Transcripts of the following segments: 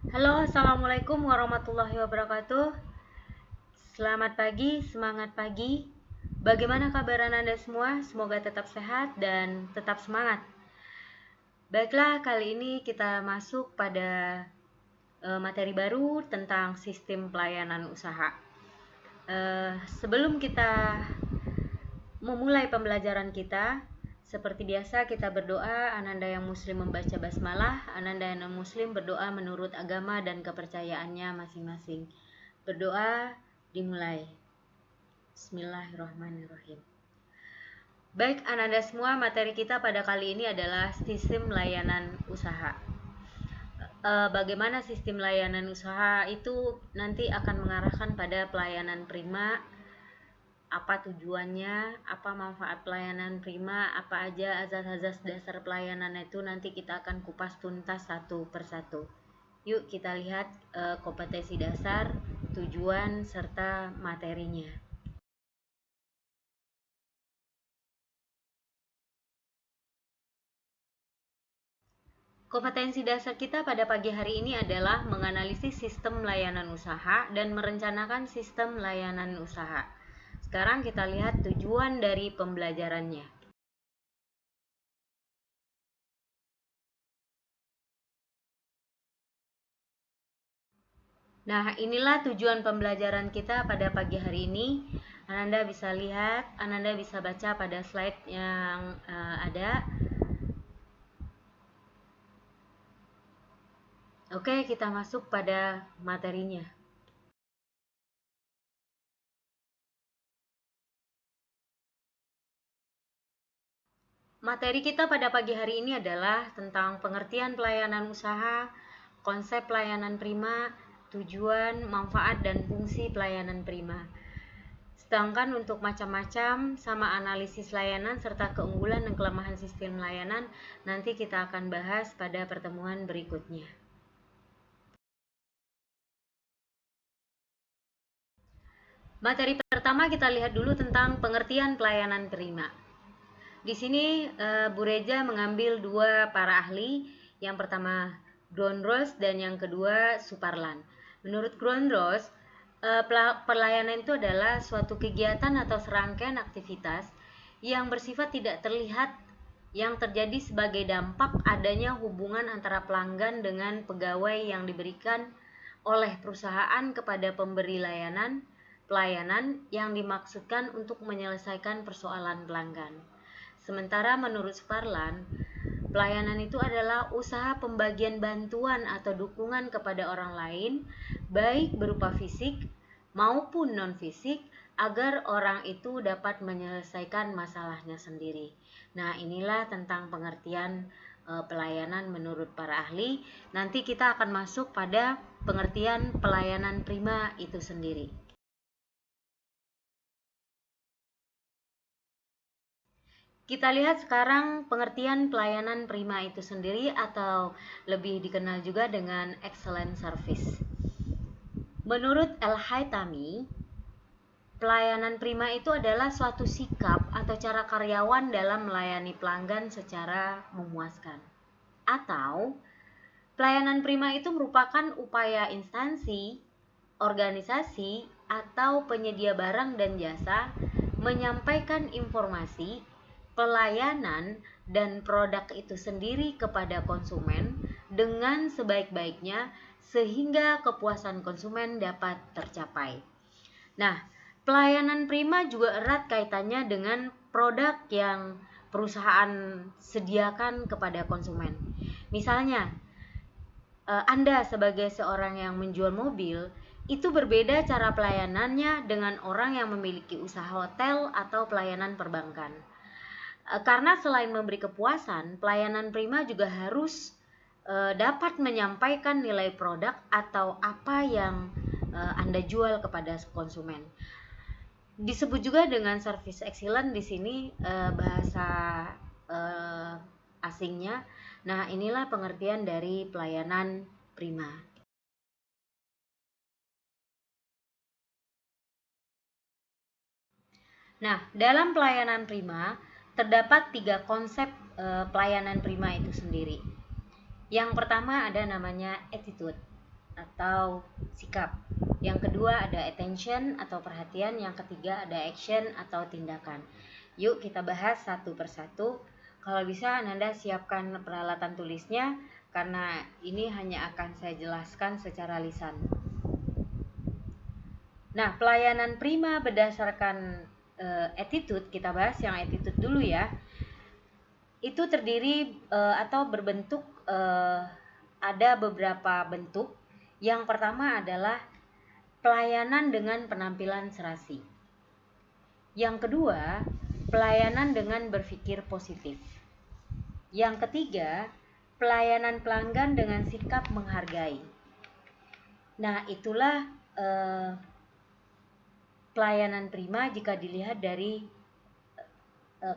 Halo, assalamualaikum warahmatullahi wabarakatuh. Selamat pagi, semangat pagi. Bagaimana kabar Anda semua? Semoga tetap sehat dan tetap semangat. Baiklah, kali ini kita masuk pada materi baru tentang sistem pelayanan usaha. Sebelum kita memulai pembelajaran kita, seperti biasa kita berdoa. Ananda yang muslim membaca basmalah, Ananda yang non muslim berdoa menurut agama dan kepercayaannya masing-masing. Berdoa dimulai. Bismillahirrahmanirrahim. Baik Ananda semua, materi kita pada kali ini adalah sistem layanan usaha. Bagaimana sistem layanan usaha itu nanti akan mengarahkan pada pelayanan prima. Apa tujuannya, apa manfaat pelayanan prima, apa aja azas-azas dasar pelayanan itu nanti kita akan kupas tuntas satu persatu. Yuk kita lihat kompetensi dasar, tujuan, serta materinya. Kompetensi dasar kita pada pagi hari ini adalah menganalisis sistem layanan usaha dan merencanakan sistem layanan usaha. Sekarang kita lihat tujuan dari pembelajarannya. Nah, inilah tujuan pembelajaran kita pada pagi hari ini. Ananda bisa lihat, Ananda bisa baca pada slide yang ada. Oke, kita masuk pada materinya. Materi kita pada pagi hari ini adalah tentang pengertian pelayanan usaha, konsep pelayanan prima, tujuan, manfaat, dan fungsi pelayanan prima. Sedangkan untuk macam-macam sama analisis layanan serta keunggulan dan kelemahan sistem layanan nanti kita akan bahas pada pertemuan berikutnya. Materi pertama kita lihat dulu tentang pengertian pelayanan prima. Di sini Bu Reja mengambil dua para ahli, yang pertama Grondros dan yang kedua Suparlan. Menurut Grondros, pelayanan itu adalah suatu kegiatan atau serangkaian aktivitas yang bersifat tidak terlihat yang terjadi sebagai dampak adanya hubungan antara pelanggan dengan pegawai yang diberikan oleh perusahaan kepada pemberi pelayanan yang dimaksudkan untuk menyelesaikan persoalan pelanggan. Sementara menurut Suparlan, pelayanan itu adalah usaha pembagian bantuan atau dukungan kepada orang lain, baik berupa fisik maupun non-fisik, agar orang itu dapat menyelesaikan masalahnya sendiri. Nah, inilah tentang pengertian pelayanan menurut para ahli. Nanti kita akan masuk pada pengertian pelayanan prima itu sendiri. Kita lihat sekarang pengertian pelayanan prima itu sendiri atau lebih dikenal juga dengan excellent service. Menurut El-Haytami, pelayanan prima itu adalah suatu sikap atau cara karyawan dalam melayani pelanggan secara memuaskan. Atau pelayanan prima itu merupakan upaya instansi, organisasi, atau penyedia barang dan jasa menyampaikan informasi, pelayanan, dan produk itu sendiri kepada konsumen dengan sebaik-baiknya sehingga kepuasan konsumen dapat tercapai. Nah, pelayanan prima juga erat kaitannya dengan produk yang perusahaan sediakan kepada konsumen. Misalnya, Anda sebagai seorang yang menjual mobil, itu berbeda cara pelayanannya dengan orang yang memiliki usaha hotel atau pelayanan perbankan. Karena selain memberi kepuasan, pelayanan prima juga harus dapat menyampaikan nilai produk atau apa yang Anda jual kepada konsumen. Disebut juga dengan service excellent di sini bahasa asingnya. Nah, inilah pengertian dari pelayanan prima. Nah, dalam pelayanan prima terdapat 3 konsep pelayanan prima itu sendiri. Yang pertama ada namanya attitude. atau sikap. Yang kedua ada attention atau perhatian. Yang ketiga ada action atau tindakan. Yuk kita bahas satu persatu. Kalau bisa Ananda siapkan peralatan tulisnya, karena ini hanya akan saya jelaskan secara lisan. Nah, pelayanan prima berdasarkan attitude, kita bahas yang attitude dulu ya. Itu terdiri atau berbentuk ada beberapa bentuk. Yang pertama adalah pelayanan dengan penampilan serasi. Yang kedua, pelayanan dengan berpikir positif. Yang ketiga, pelayanan pelanggan dengan sikap menghargai. Nah, itulah pelayanan prima jika dilihat dari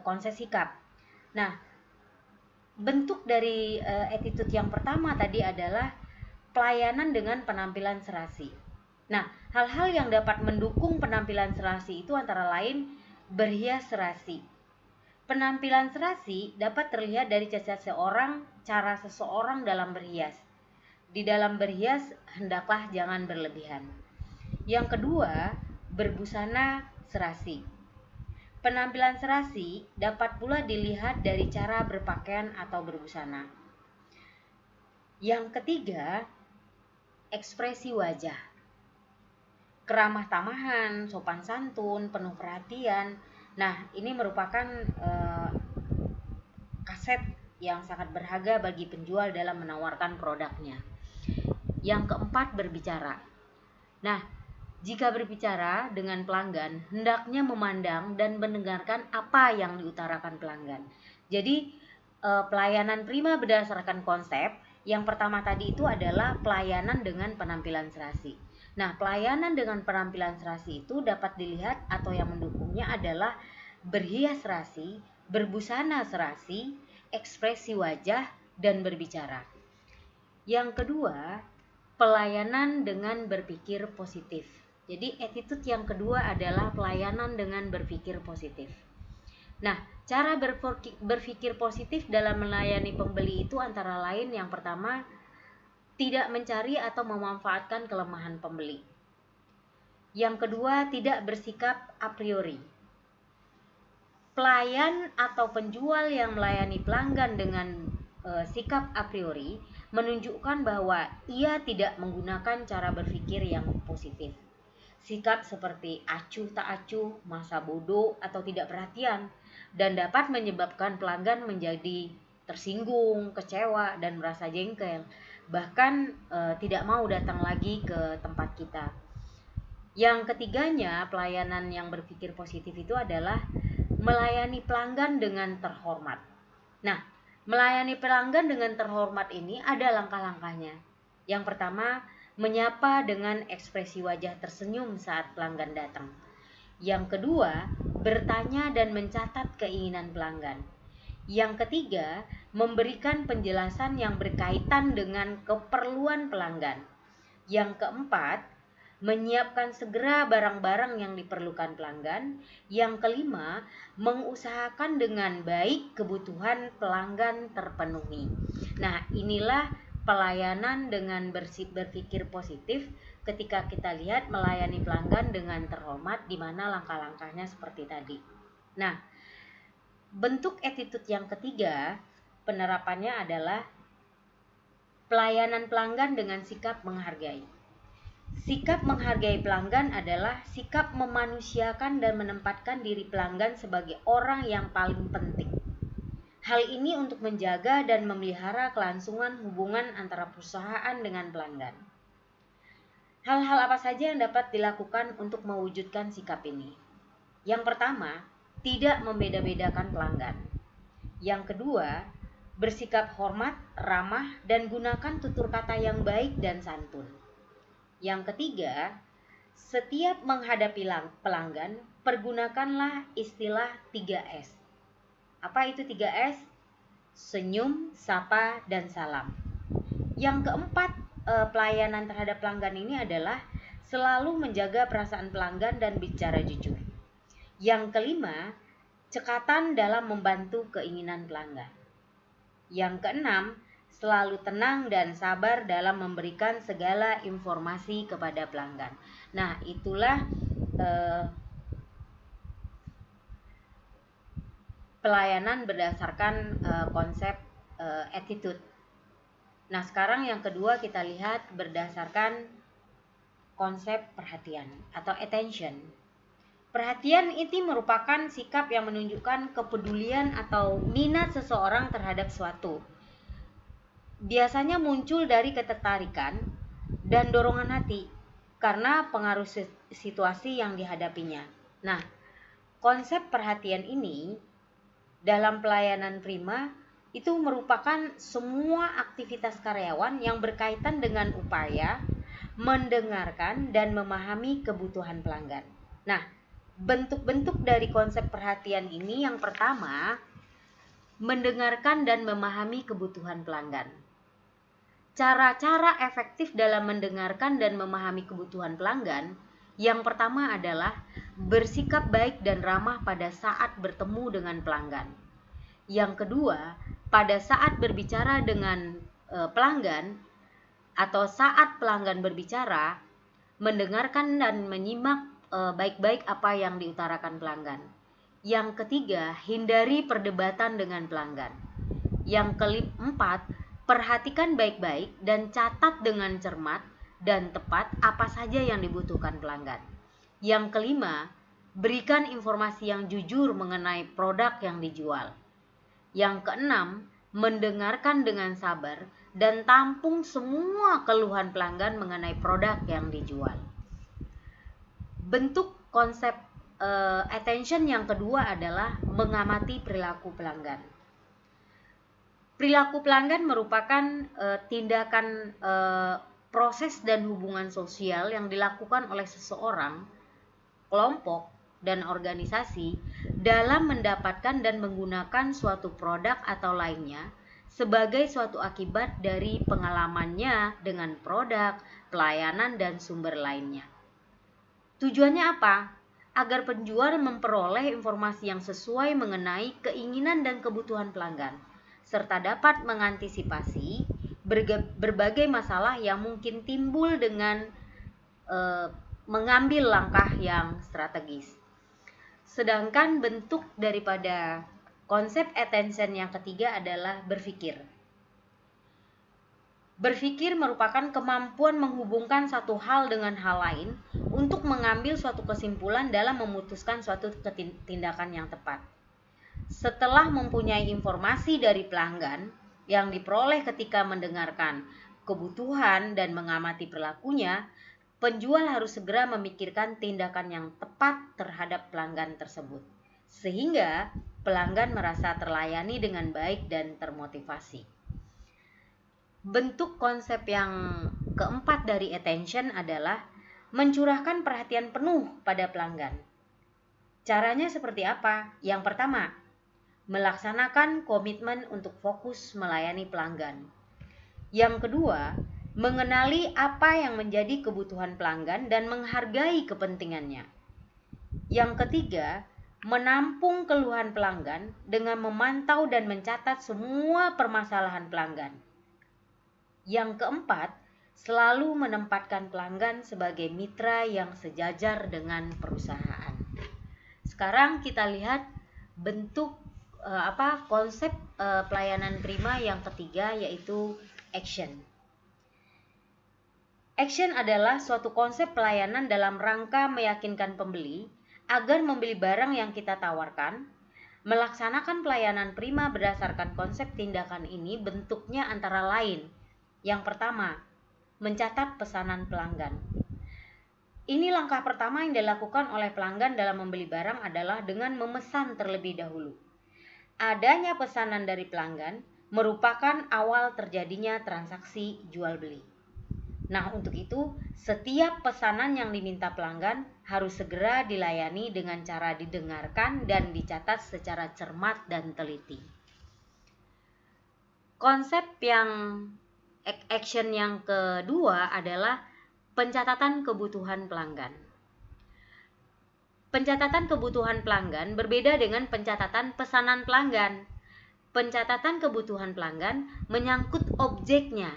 konsep sikap. Nah, bentuk dari attitude yang pertama tadi adalah pelayanan dengan penampilan serasi. Nah, hal-hal yang dapat mendukung penampilan serasi itu antara lain berhias serasi. Penampilan serasi dapat terlihat dari cara seseorang dalam berhias. Di dalam berhias hendaklah jangan berlebihan. Yang kedua, berbusana serasi. Penampilan serasi dapat pula dilihat dari cara berpakaian atau berbusana. Yang ketiga, ekspresi wajah. Keramah tamahan, sopan santun, penuh perhatian. Nah, ini merupakan kaset yang sangat berharga bagi penjual dalam menawarkan produknya. Yang keempat, berbicara. Nah, jika berbicara dengan pelanggan, hendaknya memandang dan mendengarkan apa yang diutarakan pelanggan. Jadi, pelayanan prima berdasarkan konsep, yang pertama tadi itu adalah pelayanan dengan penampilan serasi. Nah, pelayanan dengan penampilan serasi itu dapat dilihat atau yang mendukungnya adalah berhias serasi, berbusana serasi, ekspresi wajah, dan berbicara. Yang kedua, pelayanan dengan berpikir positif. Jadi attitude yang kedua adalah pelayanan dengan berpikir positif. Nah, cara berpikir positif dalam melayani pembeli itu antara lain yang pertama, tidak mencari atau memanfaatkan kelemahan pembeli. Yang kedua, tidak bersikap a priori. Pelayan atau penjual yang melayani pelanggan dengan sikap a priori menunjukkan bahwa ia tidak menggunakan cara berpikir yang positif. Sikap seperti acuh tak acuh, masa bodoh atau tidak perhatian, dan dapat menyebabkan pelanggan menjadi tersinggung, kecewa, dan merasa jengkel. Bahkan tidak mau datang lagi ke tempat kita. Yang ketiganya, pelayanan yang berpikir positif itu adalah melayani pelanggan dengan terhormat. Nah, melayani pelanggan dengan terhormat ini ada langkah-langkahnya. Yang pertama, menyapa dengan ekspresi wajah tersenyum saat pelanggan datang. Yang kedua, bertanya dan mencatat keinginan pelanggan. Yang ketiga, memberikan penjelasan yang berkaitan dengan keperluan pelanggan. Yang keempat, menyiapkan segera barang-barang yang diperlukan pelanggan. Yang kelima, mengusahakan dengan baik kebutuhan pelanggan terpenuhi. Nah, inilah pelayanan dengan berpikir positif ketika kita lihat melayani pelanggan dengan terhormat, di mana langkah-langkahnya seperti tadi. Nah, bentuk attitude yang ketiga, penerapannya adalah pelayanan pelanggan dengan sikap menghargai. Sikap menghargai pelanggan adalah sikap memanusiakan dan menempatkan diri pelanggan sebagai orang yang paling penting. Hal ini untuk menjaga dan memelihara kelangsungan hubungan antara perusahaan dengan pelanggan. Hal-hal apa saja yang dapat dilakukan untuk mewujudkan sikap ini? Yang pertama, tidak membeda-bedakan pelanggan. Yang kedua, bersikap hormat, ramah, dan gunakan tutur kata yang baik dan santun. Yang ketiga, setiap menghadapi pelanggan, pergunakanlah istilah 3S. Apa itu 3S? Senyum, sapa, dan salam. Yang keempat, pelayanan terhadap pelanggan ini adalah selalu menjaga perasaan pelanggan dan bicara jujur. Yang kelima, cekatan dalam membantu keinginan pelanggan. Yang keenam, selalu tenang dan sabar dalam memberikan segala informasi kepada pelanggan. Nah, itulah pelayanan berdasarkan konsep attitude. Nah, sekarang yang kedua kita lihat berdasarkan konsep perhatian atau attention. Perhatian itu merupakan sikap yang menunjukkan kepedulian atau minat seseorang terhadap suatu. Biasanya muncul dari ketertarikan dan dorongan hati karena pengaruh situasi yang dihadapinya. Nah, konsep perhatian ini dalam pelayanan prima itu merupakan semua aktivitas karyawan yang berkaitan dengan upaya mendengarkan dan memahami kebutuhan pelanggan. Nah, bentuk-bentuk dari konsep perhatian ini yang pertama, mendengarkan dan memahami kebutuhan pelanggan. Cara-cara efektif dalam mendengarkan dan memahami kebutuhan pelanggan, yang pertama adalah bersikap baik dan ramah pada saat bertemu dengan pelanggan. Yang kedua, pada saat berbicara dengan pelanggan atau saat pelanggan berbicara, mendengarkan dan menyimak baik-baik apa yang diutarakan pelanggan. Yang ketiga, hindari perdebatan dengan pelanggan. Yang keempat, perhatikan baik-baik dan catat dengan cermat dan tepat apa saja yang dibutuhkan pelanggan. Yang kelima, berikan informasi yang jujur mengenai produk yang dijual. Yang keenam, mendengarkan dengan sabar dan tampung semua keluhan pelanggan mengenai produk yang dijual. Bentuk konsep attention yang kedua adalah mengamati perilaku pelanggan. Perilaku pelanggan merupakan tindakan proses dan hubungan sosial yang dilakukan oleh seseorang, kelompok, dan organisasi dalam mendapatkan dan menggunakan suatu produk atau lainnya sebagai suatu akibat dari pengalamannya dengan produk, pelayanan, dan sumber lainnya. Tujuannya apa? Agar penjual memperoleh informasi yang sesuai mengenai keinginan dan kebutuhan pelanggan, serta dapat mengantisipasi berbagai masalah yang mungkin timbul dengan mengambil langkah yang strategis. Sedangkan bentuk daripada konsep attention yang ketiga adalah berpikir. Berpikir merupakan kemampuan menghubungkan satu hal dengan hal lain untuk mengambil suatu kesimpulan dalam memutuskan suatu tindakan yang tepat. Setelah mempunyai informasi dari pelanggan yang diperoleh ketika mendengarkan kebutuhan dan mengamati perilakunya, penjual harus segera memikirkan tindakan yang tepat terhadap pelanggan tersebut, sehingga pelanggan merasa terlayani dengan baik dan termotivasi. Bentuk konsep yang keempat dari attention adalah mencurahkan perhatian penuh pada pelanggan. Caranya seperti apa? Yang pertama, melaksanakan komitmen untuk fokus melayani pelanggan. Yang kedua, mengenali apa yang menjadi kebutuhan pelanggan dan menghargai kepentingannya. Yang ketiga, menampung keluhan pelanggan dengan memantau dan mencatat semua permasalahan pelanggan. Yang keempat, selalu menempatkan pelanggan sebagai mitra yang sejajar dengan perusahaan. Sekarang kita lihat bentuk konsep pelayanan prima yang ketiga, yaitu action. Action adalah suatu konsep pelayanan dalam rangka meyakinkan pembeli agar membeli barang yang kita tawarkan. Melaksanakan pelayanan prima berdasarkan konsep tindakan ini bentuknya antara lain. Yang pertama, mencatat pesanan pelanggan. Ini langkah pertama yang dilakukan oleh pelanggan dalam membeli barang adalah dengan memesan terlebih dahulu. Adanya pesanan dari pelanggan merupakan awal terjadinya transaksi jual beli. Nah, untuk itu, setiap pesanan yang diminta pelanggan harus segera dilayani dengan cara didengarkan dan dicatat secara cermat dan teliti. Konsep action yang kedua adalah pencatatan kebutuhan pelanggan. Pencatatan kebutuhan pelanggan berbeda dengan pencatatan pesanan pelanggan. Pencatatan kebutuhan pelanggan menyangkut objeknya,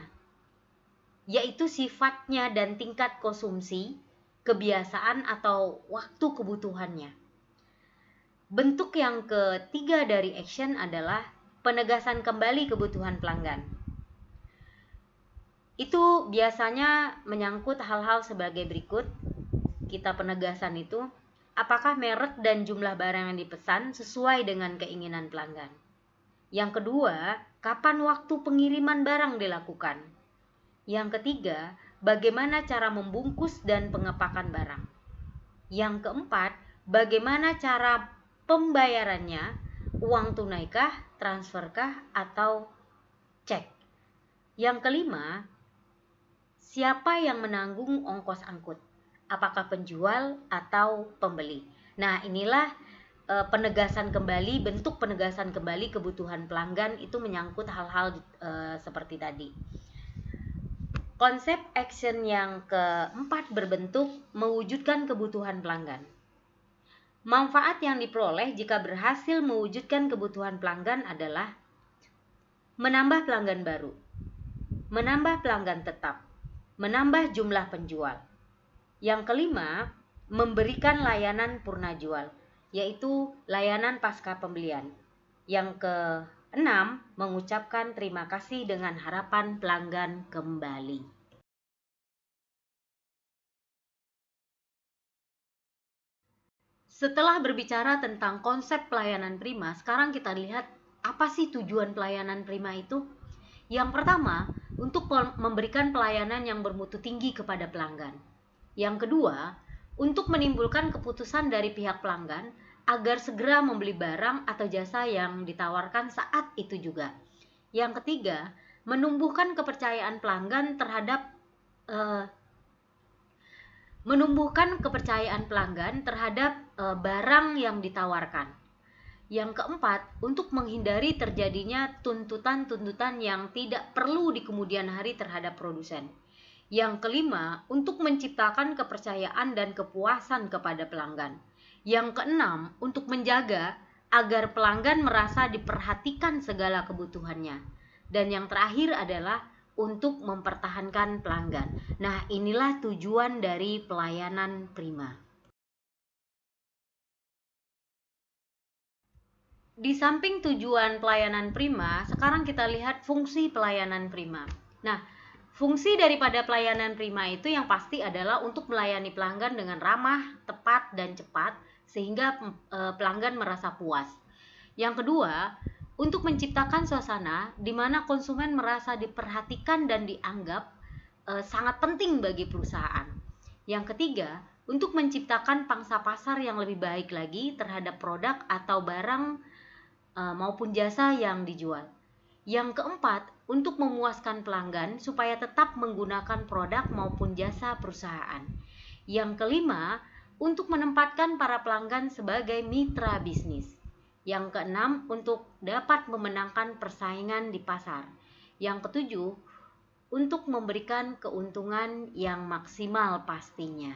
yaitu sifatnya dan tingkat konsumsi, kebiasaan atau waktu kebutuhannya. Bentuk yang ketiga dari action adalah penegasan kembali kebutuhan pelanggan. Itu biasanya menyangkut hal-hal sebagai berikut. Kita penegasan itu, apakah merek dan jumlah barang yang dipesan sesuai dengan keinginan pelanggan. Yang kedua, kapan waktu pengiriman barang dilakukan. Yang ketiga, bagaimana cara membungkus dan pengepakan barang. Yang keempat, bagaimana cara pembayarannya, uang tunaikah, transferkah, atau cek. Yang kelima, siapa yang menanggung ongkos angkut, apakah penjual atau pembeli. Nah, inilah penegasan kembali, bentuk penegasan kembali kebutuhan pelanggan itu menyangkut hal-hal seperti tadi. Konsep action yang keempat berbentuk mewujudkan kebutuhan pelanggan. Manfaat yang diperoleh jika berhasil mewujudkan kebutuhan pelanggan adalah menambah pelanggan baru, menambah pelanggan tetap, menambah jumlah penjual. Yang kelima, memberikan layanan purna jual, yaitu layanan pasca pembelian. Yang keenam, mengucapkan terima kasih dengan harapan pelanggan kembali. Setelah berbicara tentang konsep pelayanan prima, sekarang kita lihat apa sih tujuan pelayanan prima itu? Yang pertama, untuk memberikan pelayanan yang bermutu tinggi kepada pelanggan. Yang kedua, untuk menimbulkan keputusan dari pihak pelanggan agar segera membeli barang atau jasa yang ditawarkan saat itu juga. Yang ketiga, menumbuhkan kepercayaan pelanggan terhadap barang yang ditawarkan. Yang keempat, untuk menghindari terjadinya tuntutan-tuntutan yang tidak perlu di kemudian hari terhadap produsen. Yang kelima, untuk menciptakan kepercayaan dan kepuasan kepada pelanggan. Yang keenam, untuk menjaga agar pelanggan merasa diperhatikan segala kebutuhannya. Dan yang terakhir adalah untuk mempertahankan pelanggan. Nah, inilah tujuan dari pelayanan prima. Di samping tujuan pelayanan prima, sekarang kita lihat fungsi pelayanan prima. Nah, fungsi daripada pelayanan prima itu yang pasti adalah untuk melayani pelanggan dengan ramah, tepat, dan cepat sehingga pelanggan merasa puas. Yang kedua, untuk menciptakan suasana di mana konsumen merasa diperhatikan dan dianggap sangat penting bagi perusahaan. Yang ketiga, untuk menciptakan pangsa pasar yang lebih baik lagi terhadap produk atau barang maupun jasa yang dijual. Yang keempat, untuk memuaskan pelanggan supaya tetap menggunakan produk maupun jasa perusahaan. Yang kelima, untuk menempatkan para pelanggan sebagai mitra bisnis. Yang keenam, untuk dapat memenangkan persaingan di pasar. Yang ketujuh, untuk memberikan keuntungan yang maksimal pastinya.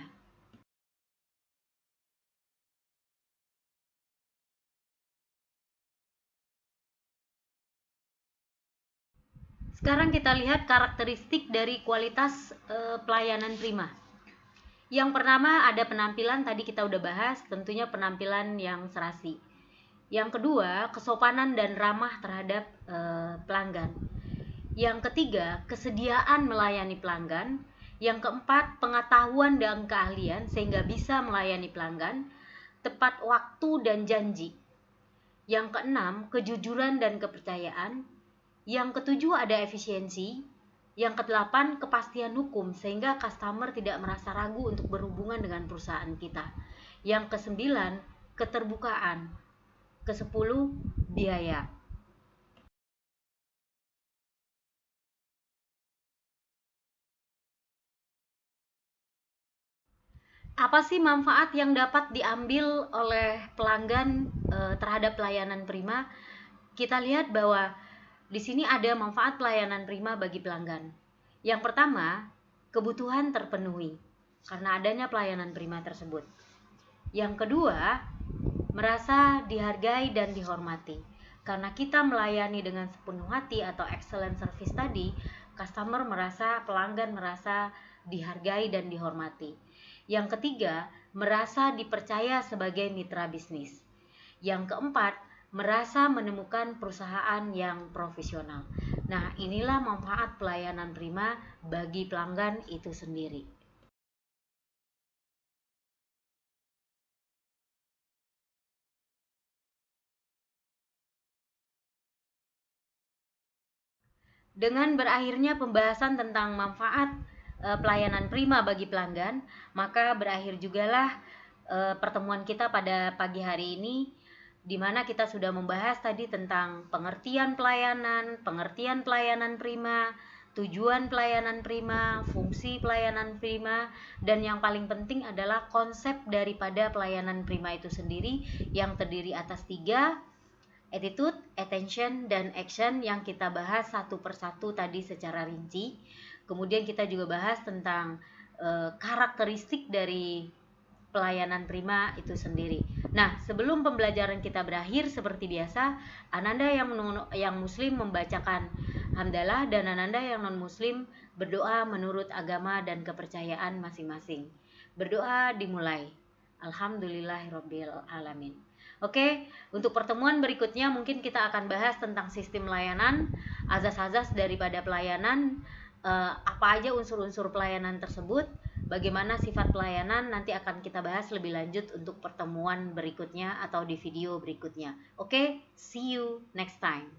Sekarang kita lihat karakteristik dari kualitas pelayanan prima. Yang pertama ada penampilan, tadi kita udah bahas, tentunya penampilan yang serasi. Yang kedua, kesopanan dan ramah terhadap pelanggan. Yang ketiga, kesediaan melayani pelanggan. Yang keempat, pengetahuan dan keahlian sehingga bisa melayani pelanggan, tepat waktu dan janji. Yang keenam, kejujuran dan kepercayaan. Yang ketujuh, ada efisiensi. Yang kedelapan, kepastian hukum sehingga customer tidak merasa ragu untuk berhubungan dengan perusahaan kita. Yang kesembilan, keterbukaan. Kesepuluh, biaya. Apa sih manfaat yang dapat diambil oleh pelanggan terhadap pelayanan prima? Kita lihat bahwa di sini ada manfaat pelayanan prima bagi pelanggan. Yang pertama, kebutuhan terpenuhi karena adanya pelayanan prima tersebut. Yang kedua, merasa dihargai dan dihormati. Karena kita melayani dengan sepenuh hati atau excellent service tadi, pelanggan merasa dihargai dan dihormati. Yang ketiga, merasa dipercaya sebagai mitra bisnis. Yang keempat, merasa menemukan perusahaan yang profesional. Nah, inilah manfaat pelayanan prima bagi pelanggan itu sendiri. Dengan berakhirnya pembahasan tentang manfaat pelayanan prima bagi pelanggan, maka berakhir jugalah pertemuan kita pada pagi hari ini, di mana kita sudah membahas tadi tentang pengertian pelayanan prima, tujuan pelayanan prima, fungsi pelayanan prima, dan yang paling penting adalah konsep daripada pelayanan prima itu sendiri yang terdiri atas 3: attitude, attention, dan action, yang kita bahas satu persatu tadi secara rinci. Kemudian kita juga bahas tentang karakteristik dari pelayanan prima itu sendiri. Nah, sebelum pembelajaran kita berakhir, seperti biasa, Ananda yang muslim membacakan hamdalah, dan Ananda yang non muslim berdoa menurut agama dan kepercayaan masing-masing. Berdoa dimulai. Alhamdulillahirabbil alamin. Oke, untuk pertemuan berikutnya mungkin kita akan bahas tentang sistem layanan, azas-azas daripada pelayanan, apa aja unsur-unsur pelayanan tersebut, bagaimana sifat pelayanan, nanti akan kita bahas lebih lanjut untuk pertemuan berikutnya atau di video berikutnya. Oke, see you next time.